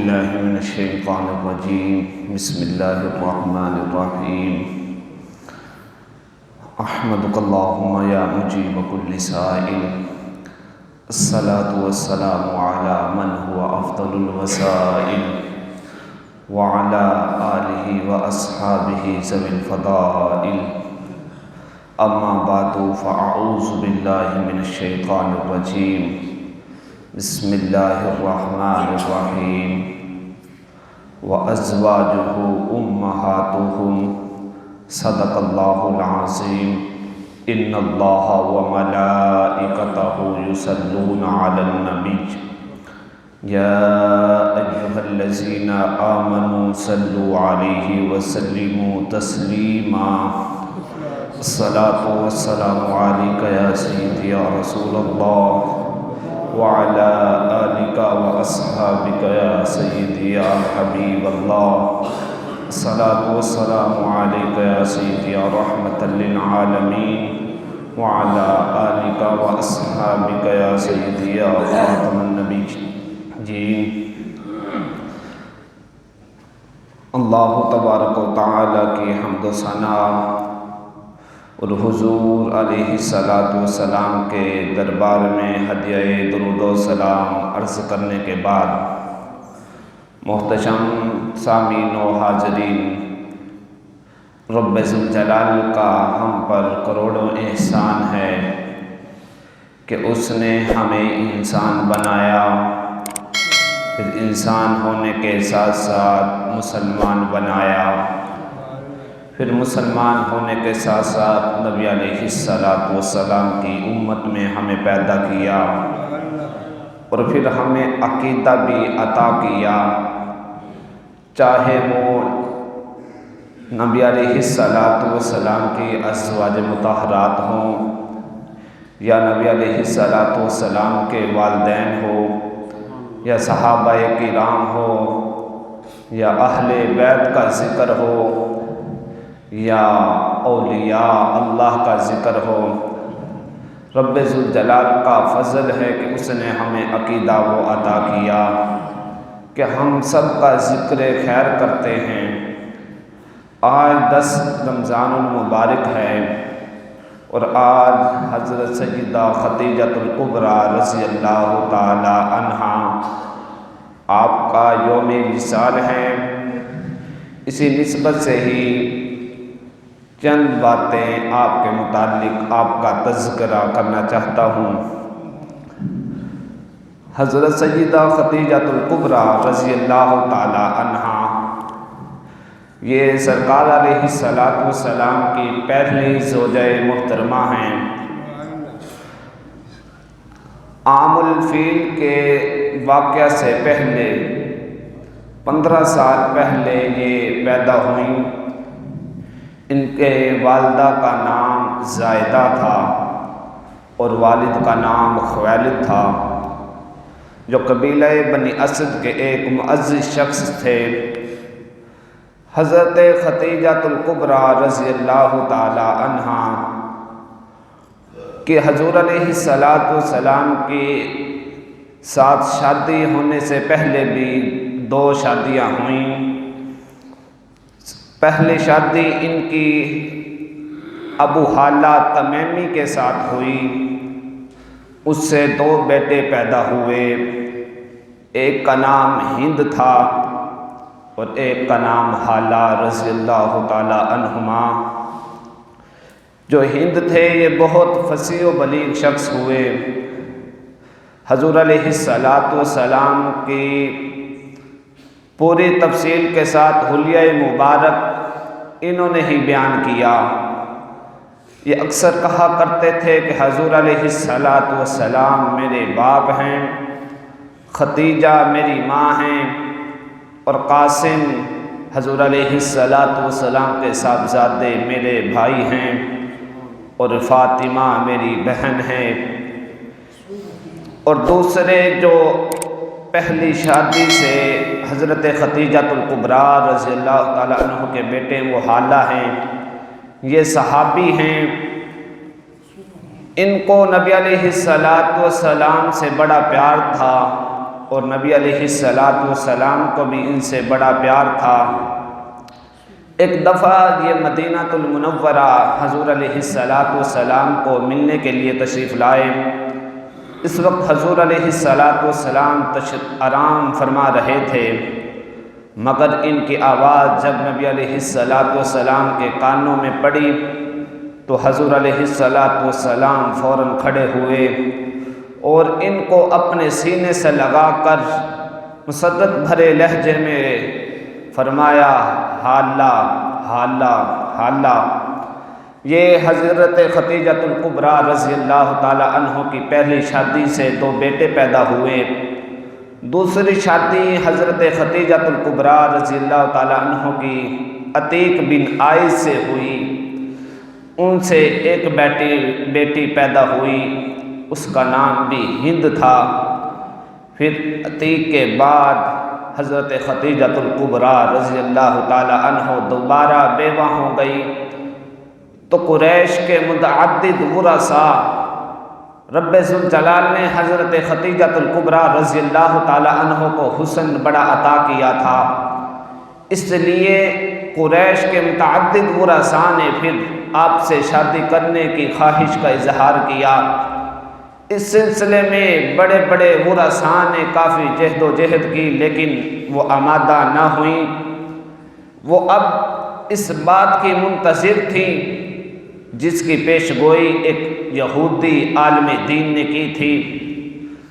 باللہ من الشیطان الرجیم بسم اللہ الرحمن الرحیم احمدک اللہم یا مجیب کل سائل الصلاة والسلام علی من هو افضل الوسائل وعلى آلہ واصحابہ ذوی الفضائل اما بعد فاعوذ باللہ من الشیطان الرجیم بسم اللہ الرحمن الرحیم وَأَزْوَاجُهُ أُمَّهَاتُهُمْ صدق اللہ العظیم ان اللہ وملائکتہ یصلون علی النبی یا ایہا الذین آمنوا صلوا علیہ وسلموا تسلیما الصلاة والسلام علیک یا سیدی یا رسول اللہ وعلى آلك وأصحابك يا سيدي يا حبيب الله الصلاة والسلام عليك يا سيدي يا رحمة للعالمين وعلى آلك وأصحابك يا سيدي يا خاتم النبي اللہ تبارک و تعالی کی حمد و ثنا اور حضور علیہ السلام کے دربار میں ہدیہ درود و سلام عرض کرنے کے بعد محتشم سامعین و حاضرین، رب ذوالجلال کا ہم پر کروڑوں احسان ہے کہ اس نے ہمیں انسان بنایا، پھر انسان ہونے کے ساتھ ساتھ مسلمان بنایا، پھر مسلمان ہونے کے ساتھ ساتھ نبی علیہ السلام کی امت میں ہمیں پیدا کیا، اور پھر ہمیں عقیدہ بھی عطا کیا، چاہے وہ نبی علیہ السلام کی ازواج مطہرات ہوں، یا نبی علیہ السلام کے والدین ہو، یا صحابہ کرام ہو، یا اہل بیت کا ذکر ہو، یا اولیاء اللہ کا ذکر ہو۔ رب ذوالجلال کا فضل ہے کہ اس نے ہمیں عقیدہ وہ عطا کیا کہ ہم سب کا ذکر خیر کرتے ہیں۔ آج 10 رمضان المبارک ہے، اور آج حضرت سیدہ خدیجہ الکبریٰ رضی اللہ تعالی عنہا آپ کا یوم وصال ہے۔ اسی نسبت سے ہی چند باتیں آپ کے متعلق آپ کا تذکرہ کرنا چاہتا ہوں۔ حضرت سیدہ خدیجہ الکبریٰ رضی اللہ تعالی عنہا یہ سرکار علیہ السلام کی پہلی زوجہ محترمہ ہیں۔ عام الفیل کے واقعہ سے پہلے 15 سال پہلے یہ پیدا ہوئیں۔ ان کے والدہ کا نام زائدہ تھا اور والد کا نام خویلد تھا، جو قبیلہ بنی اسد کے ایک معزز شخص تھے۔ حضرت خدیجہ الکبریٰ رضی اللہ تعالی عنہا کہ حضور علیہ السلام کی ساتھ شادی ہونے سے پہلے بھی 2 شادیاں ہوئیں۔ پہلی شادی ان کی ابو حالہ تمیمی کے ساتھ ہوئی، اس سے 2 بیٹے پیدا ہوئے، ایک کا نام ہند تھا اور ایک کا نام حالہ رضی اللہ تعالی عنہما۔ جو ہند تھے یہ بہت فصیح و بلیغ شخص ہوئے، حضور علیہ السلام کی پوری تفصیل کے ساتھ حلیہ مبارک انہوں نے ہی بیان کیا۔ یہ اکثر کہا کرتے تھے کہ حضور علیہ السلام میرے باپ ہیں، خدیجہ میری ماں ہیں، اور قاسم حضور علیہ السلام کے صاحبزادے میرے بھائی ہیں، اور فاطمہ میری بہن ہیں۔ اور دوسرے جو پہلی شادی سے حضرت خدیجہ الکبریٰ رضی اللہ تعالیٰ عنہ کے بیٹے وہ حالہ ہیں، یہ صحابی ہیں۔ ان کو نبی علیہ السلام سے بڑا پیار تھا، اور نبی علیہ السلام کو بھی ان سے بڑا پیار تھا۔ ایک دفعہ یہ مدینہ المنورہ حضور علیہ السلام کو ملنے کے لیے تشریف لائے۔ اس وقت حضور علیہ السلام آرام فرما رہے تھے، مگر ان کی آواز جب نبی علیہ السلام کے کانوں میں پڑی تو حضور علیہ السلام فوراً کھڑے ہوئے اور ان کو اپنے سینے سے لگا کر مسرت بھرے لہجے میں فرمایا، حالہ حالہ حالہ۔ یہ حضرت خدیجہ الکبریٰ رضی اللہ تعالی عنہ کی پہلی شادی سے 2 بیٹے پیدا ہوئے۔ دوسری شادی حضرت خدیجہ الکبریٰ رضی اللہ تعالی عنہ کی عتیق بن عائض سے ہوئی، ان سے ایک بیٹی پیدا ہوئی، اس کا نام بھی ہند تھا۔ پھر عتیق کے بعد حضرت خدیجہ الکبریٰ رضی اللہ تعالی عنہ دوبارہ بیوہ ہو گئی، تو قریش کے متعدد ورثاء رب ذوالجلال نے حضرت خدیجہ الکبریٰ رضی اللہ تعالی عنہ کو حسن بڑا عطا کیا تھا، اس لیے قریش کے متعدد ورثاء نے پھر آپ سے شادی کرنے کی خواہش کا اظہار کیا۔ اس سلسلے میں بڑے بڑے ورثاء نے کافی جہد و جہد کی، لیکن وہ آمادہ نہ ہوئیں۔ وہ اب اس بات کی منتظر تھیں جس کی پیش گوئی ایک یہودی عالم دین نے کی تھی۔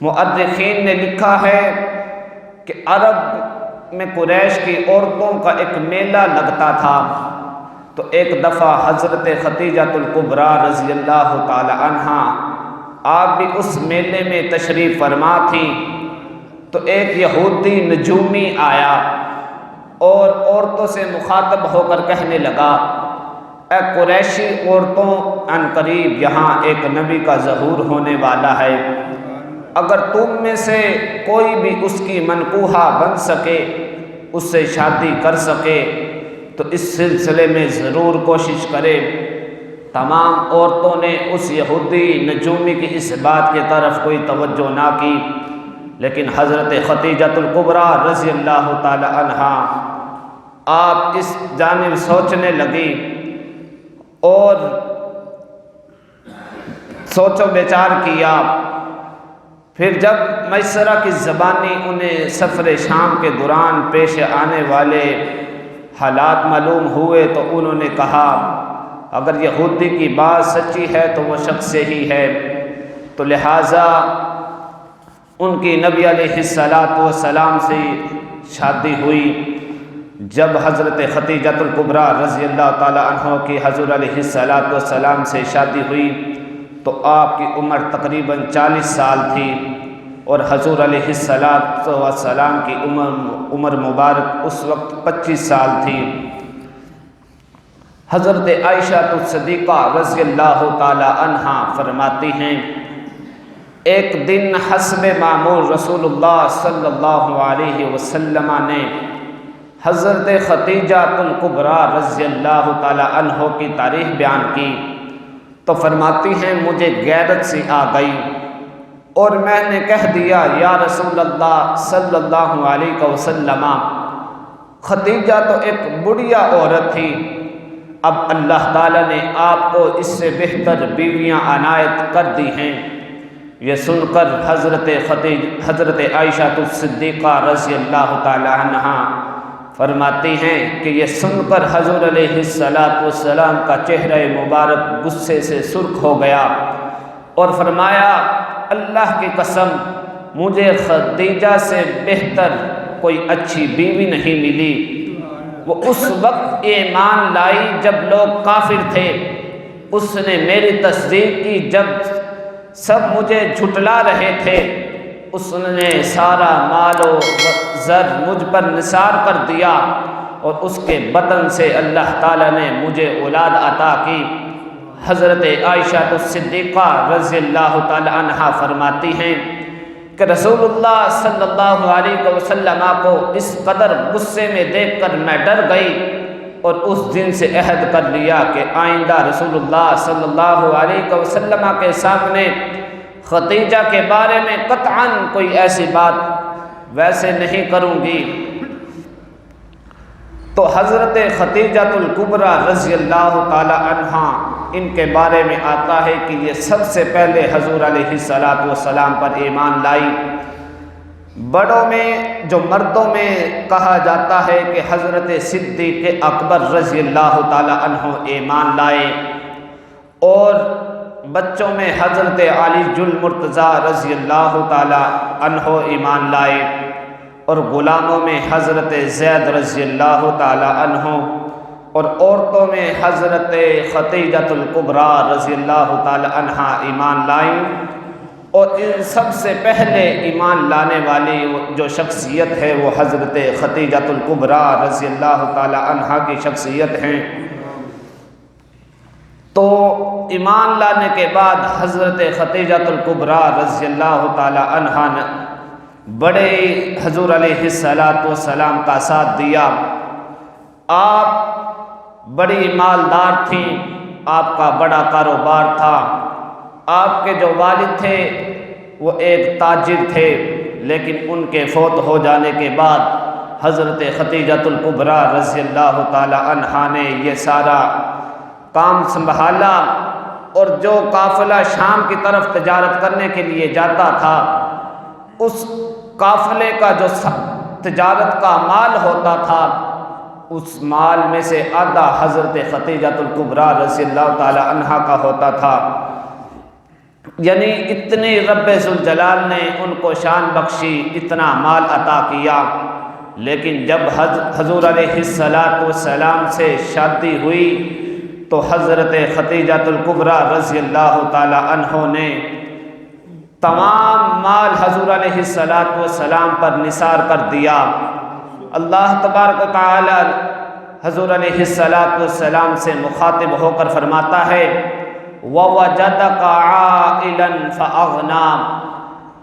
مؤرخین نے لکھا ہے کہ عرب میں قریش کی عورتوں کا ایک میلہ لگتا تھا، تو ایک دفعہ حضرت خدیجہ الکبریٰ رضی اللہ تعالی عنہ آپ بھی اس میلے میں تشریف فرما تھیں، تو ایک یہودی نجومی آیا اور عورتوں سے مخاطب ہو کر کہنے لگا، اے قریشی عورتوں، ان قریب یہاں ایک نبی کا ظہور ہونے والا ہے، اگر تم میں سے کوئی بھی اس کی منقوہہ بن سکے، اس سے شادی کر سکے تو اس سلسلے میں ضرور کوشش کرے۔ تمام عورتوں نے اس یہودی نجومی کی اس بات کی طرف کوئی توجہ نہ کی، لیکن حضرت خدیجہ الکبریٰ رضی اللہ تعالی عنہ آپ اس جانب سوچنے لگی اور سوچ و بچار کیا۔ پھر جب میسرہ کی زبانی انہیں سفر شام کے دوران پیش آنے والے حالات معلوم ہوئے تو انہوں نے کہا، اگر یہودی کی بات سچی ہے تو وہ شخص صحیح ہے، تو لہٰذا ان کی نبی علیہ السلام سے شادی ہوئی۔ جب حضرت خدیجہ الکبریٰ رضی اللہ تعالی عنہ کی حضور علیہ السلام سے شادی ہوئی تو آپ کی عمر تقریباً 40 سال تھی، اور حضور علیہ السلام کی عمر مبارک اس وقت 25 سال تھی۔ حضرت عائشہ الصدیقہ رضی اللہ تعالی عنہا فرماتی ہیں، ایک دن حسب معمول رسول اللہ صلی اللہ علیہ وسلم نے حضرت خدیجہ الکبریٰ رضی اللہ تعالی عنہ کی تاریخ بیان کی تو فرماتی ہیں، مجھے غیرت سی آ گئی اور میں نے کہہ دیا، یا رسول اللہ صلی اللہ علیہ وسلم، خدیجہ تو ایک بڑھیا عورت تھی، اب اللہ تعالیٰ نے آپ کو اس سے بہتر بیویاں عنایت کر دی ہیں۔ یہ سن کر حضرت عائشہ الصدیقہ رضی اللہ تعالی عنہا فرماتی ہیں کہ یہ سن کر حضور علیہ السلام کا چہرہ مبارک غصے سے سرخ ہو گیا اور فرمایا، اللہ کی قسم، مجھے خدیجہ سے بہتر کوئی اچھی بیوی نہیں ملی۔ وہ اس وقت ایمان لائی جب لوگ کافر تھے، اس نے میری تصدیق کی جب سب مجھے جھٹلا رہے تھے، اس نے سارا مال و زر مجھ پر نثار کر دیا اور اس کے بدن سے اللہ تعالیٰ نے مجھے اولاد عطا کی۔ حضرت عائشہ الصدیقہ رضی اللہ تعالی عنہا فرماتی ہیں کہ رسول اللہ صلی اللہ علیہ وسلم کو اس قدر غصے میں دیکھ کر میں ڈر گئی اور اس دن سے عہد کر لیا کہ آئندہ رسول اللہ صلی اللہ علیہ وسلم کے سامنے خدیجہ کے بارے میں قطعاً کوئی ایسی بات ویسے نہیں کروں گی۔ تو حضرت خدیجۃ الکبریٰ رضی اللہ تعالی عنہا، ان کے بارے میں آتا ہے کہ یہ سب سے پہلے حضور علیہ السلام پر ایمان لائی۔ بڑوں میں جو مردوں میں کہا جاتا ہے کہ حضرت صدیق اکبر رضی اللہ تعالی عنہ ایمان لائے، اور بچوں میں حضرت علی المرتضیٰ رضی اللہ تعالی عنہ ایمان لائے، اور غلاموں میں حضرت زید رضی اللہ تعالی عنہ، اور عورتوں میں حضرت خدیجۃ الکبریٰ رضی اللہ تعالی عنہا ایمان لائیں۔ اور ان سب سے پہلے ایمان لانے والی جو شخصیت ہے وہ حضرت خدیجۃ الکبریٰ رضی اللہ تعالی عنہا کی شخصیت ہیں۔ تو ایمان لانے کے بعد حضرت خدیجۃ الکبریٰ رضی اللہ تعالی عنہا نے بڑے حضور علیہ السلام کا ساتھ دیا۔ آپ بڑی مالدار تھیں، آپ کا بڑا کاروبار تھا۔ آپ کے جو والد تھے وہ ایک تاجر تھے، لیکن ان کے فوت ہو جانے کے بعد حضرت خدیجۃ الکبریٰ رضی اللہ تعالی عنہا نے یہ سارا کام سنبھالا، اور جو قافلہ شام کی طرف تجارت کرنے کے لیے جاتا تھا، اس قافلے کا جو تجارت کا مال ہوتا تھا، اس مال میں سے آدھا حضرت خدیجۃ الکبریٰ رضی اللہ تعالی عنہا کا ہوتا تھا۔ یعنی اتنی رب ذوالجلال نے ان کو شان بخشی، اتنا مال عطا کیا، لیکن جب حضور علیہ السلام سے شادی ہوئی تو حضرت خدیجۃ الکبریٰ رضی اللہ تعالی عنہ نے تمام مال حضور علیہ السلام پر نثار کر دیا۔ اللہ تبارک و تعالی حضور علیہ السلام سے مخاطب ہو کر فرماتا ہے وَوَجَدَكَ عَائِلًا فَأَغْنَىٰ۔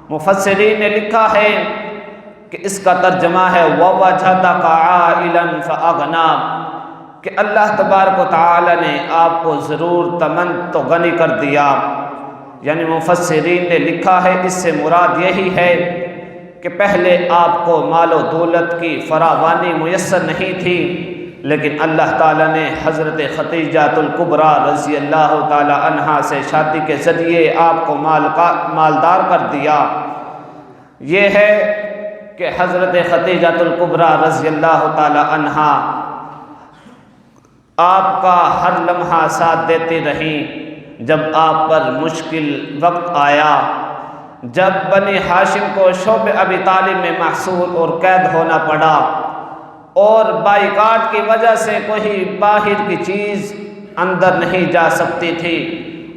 مفسرین نے لکھا ہے کہ اس کا ترجمہ ہے وَوَجَدَكَ عَائِلًا فَأَغْنَىٰ، کہ اللہ تبارک و تعالی نے آپ کو ضرور تمند تو غنی کر دیا۔ یعنی مفسرین نے لکھا ہے اس سے مراد یہی ہے کہ پہلے آپ کو مال و دولت کی فراوانی میسر نہیں تھی، لیکن اللہ تعالیٰ نے حضرت خدیجۃ الکبریٰ رضی اللہ تعالی عنہا سے شادی کے ذریعے آپ کو مالدار کر دیا۔ یہ ہے کہ حضرت خدیجۃ الکبریٰ رضی اللہ تعالی عنہا آپ کا ہر لمحہ ساتھ دیتی رہیں۔ جب آپ پر مشکل وقت آیا، جب بنی ہاشم کو شعب ابی طالب میں محصور اور قید ہونا پڑا، اور بائیکاٹ کی وجہ سے کوئی باہر کی چیز اندر نہیں جا سکتی تھی،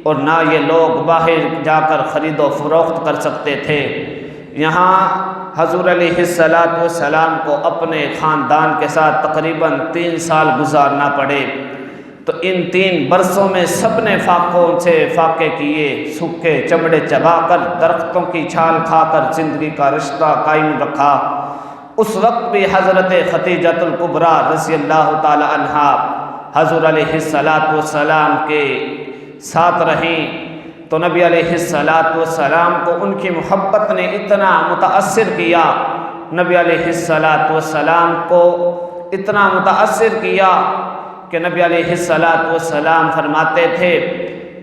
اور نہ یہ لوگ باہر جا کر خرید و فروخت کر سکتے تھے، یہاں حضور علیہ السلام کو اپنے خاندان کے ساتھ تقریباً 3 سال گزارنا پڑے۔ تو ان 3 برسوں میں سب نے فاقوں سے فاقے کیے، سوکھے چمڑے چبا کر، درختوں کی چھال کھا کر زندگی کا رشتہ قائم رکھا۔ اس وقت بھی حضرت خدیجۃ الکبریٰ رضی اللہ تعالی عنہا حضور علیہ السلام کے ساتھ رہیں، تو نبی علیہ السلام کو ان کی محبت نے اتنا متاثر کیا، نبی علیہ السلام کو اتنا متاثر کیا کہ نبی علیہ السلام فرماتے تھے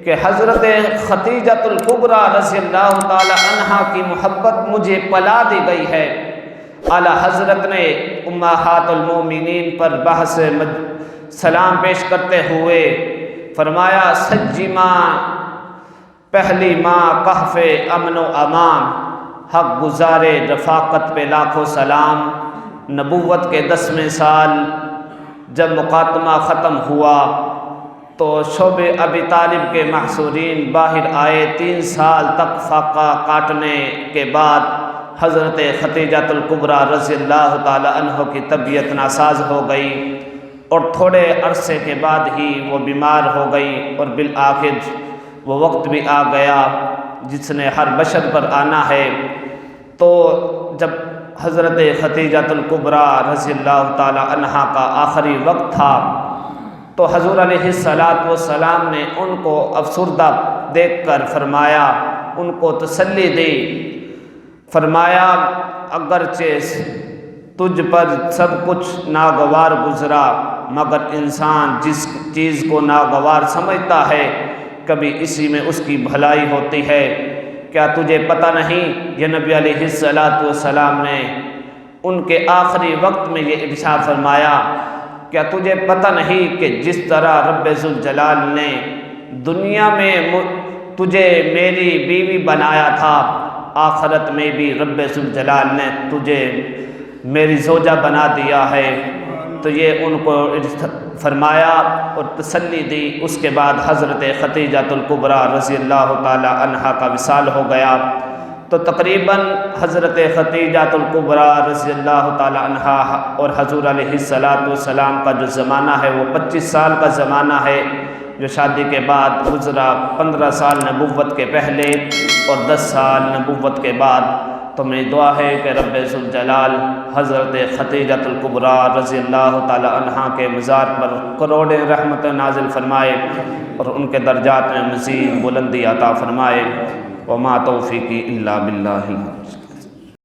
کہ حضرت خدیجۃ الکبریٰ رضی اللہ تعالی عنہا کی محبت مجھے پلا دی گئی ہے۔ اعلیٰ حضرت نے امہات المومنین پر بحث سلام پیش کرتے ہوئے فرمایا سجی ماں، پہلی ماں کہف امن و امان، حق گزارے رفاقت پہ لاکھوں سلام۔ نبوت کے 10ویں سال جب مقدمہ ختم ہوا تو شعب ابی طالب کے محصورین باہر آئے۔ 3 سال تک فاقہ کاٹنے کے بعد حضرت خدیجۃ الکبریٰ رضی اللہ تعالی عنہ کی طبیعت ناساز ہو گئی، اور تھوڑے عرصے کے بعد ہی وہ بیمار ہو گئی، اور بالآخر وہ وقت بھی آ گیا جس نے ہر بشر پر آنا ہے۔ تو جب حضرت خدیجۃ الکبریٰ رضی اللہ تعالی عنہا کا آخری وقت تھا تو حضور علیہ السلام نے ان کو افسردہ دیکھ کر فرمایا، ان کو تسلی دی، فرمایا اگرچہ تجھ پر سب کچھ ناگوار گزرا، مگر انسان جس چیز کو ناگوار سمجھتا ہے کبھی اسی میں اس کی بھلائی ہوتی ہے۔ کیا تجھے پتہ نہیں، یہ نبی علیہ السلام نے ان کے آخری وقت میں یہ ارشاد فرمایا، کیا تجھے پتہ نہیں کہ جس طرح رب ذوالجلال نے دنیا میں تجھے میری بیوی بنایا تھا، آخرت میں بھی رب ذوالجلال نے تجھے میری زوجہ بنا دیا ہے۔ تو یہ ان کو فرمایا اور تسلی دی۔ اس کے بعد حضرت خدیجہ الکبریٰ رضی اللہ تعالی عنہا کا وصال ہو گیا۔ تو تقریباً حضرت خدیجہ الکبریٰ رضی اللہ تعالی عنہا اور حضور علیہ السلام کا جو زمانہ ہے وہ 25 سال کا زمانہ ہے، جو شادی کے بعد گزرا۔ 15 سال نبوت کے پہلے اور 10 سال نبوت کے بعد۔ تو میری دعا ہے کہ رب ذوالجلال حضرت خدیجہ الکبریٰ رضی اللہ تعالی عنہا کے مزار پر کروڑیں رحمت نازل فرمائے اور ان کے درجات میں مزید بلندی عطا فرمائے۔ وما توفیقی الا باللہ۔